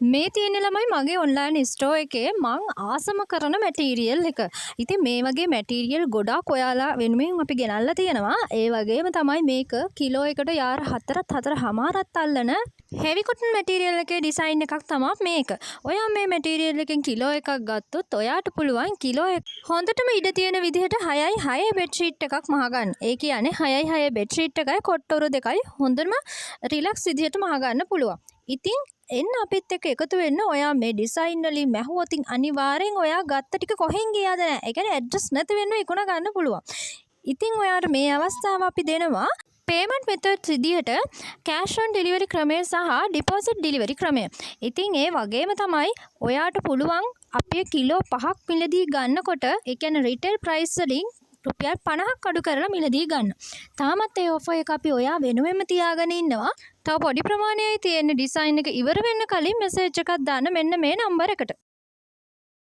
මේ තියෙන ළමයි මගේ ඔන්ලයින් ස්ටෝ එකේ මං ආසම කරන මැටීරියල් එක. ඉතින් මේ වගේ මැටීරියල් ගොඩාක් ඔයාලා වෙනුවෙන් අපි ගෙනල්ලා තියෙනවා. ඒ වගේම තමයි මේක කිලෝ එකට යාර 4.5ත් අල්ලන හෙවි කොටන් මැටීරියල් එකේ ඩිසයින් එකක් තමයි මේක. ඔයා මේ මැටීරියල් එකෙන් කිලෝ එකක් ගත්තොත් ඔයාට පුළුවන් කිලෝ එක හොඳටම ඉඩ තියෙන විදිහට 6යි 6 බෙඩ්ෂීට් එකක් මහගන්න. ඒ කියන්නේ 6යි 6 බෙඩ්ෂීට් එකයි කොට්ටොරු දෙකයි හොඳම රිලැක්ස් විදිහට මහගන්න පුළුවන්. ඉතින් එන්න අපිත් එක්ක එකතු වෙන්න. ඔයා මේ ඩිසයින් වලින් මැහුවොත් අනිවාර්යෙන් ඔයා ගත්ත ටික කොහෙන් ගියාද නැහැ. ඒ කියන්නේ ඇඩ්‍රස් නැති වෙන්න ඉක්ුණ ගන්න පුළුවන්. ඉතින් ඔයාට මේ අවස්ථාව අපි දෙනවා පේමන්ට් මෙතඩ්ස් විදිහට කෑෂ් ඔන් ඩෙලිවරි ක්‍රමය සහ ඩිපොසිට් ඩෙලිවරි ක්‍රමය. ඉතින් ඒ වගේම තමයි ඔයාට පුළුවන් අපේ කිලෝ 5ක් මිලදී ගන්නකොට ඒ කියන්නේ රිටේල් ප්‍රයිස් වලින් රුපියල් 50ක් අඩු කරලා මිලදී ගන්න. තාමත් ඒ ඔෆර් එක අපි ඔයා වෙනුවෙන්ම තියාගෙන ඉන්නවා. තව පොඩි ප්‍රමාණයයි තියෙන ඩිසයින් එක ඉවර වෙන්න කලින් මෙසේජ් එකක් දාන්න මෙන්න මේ නම්බර් එකට.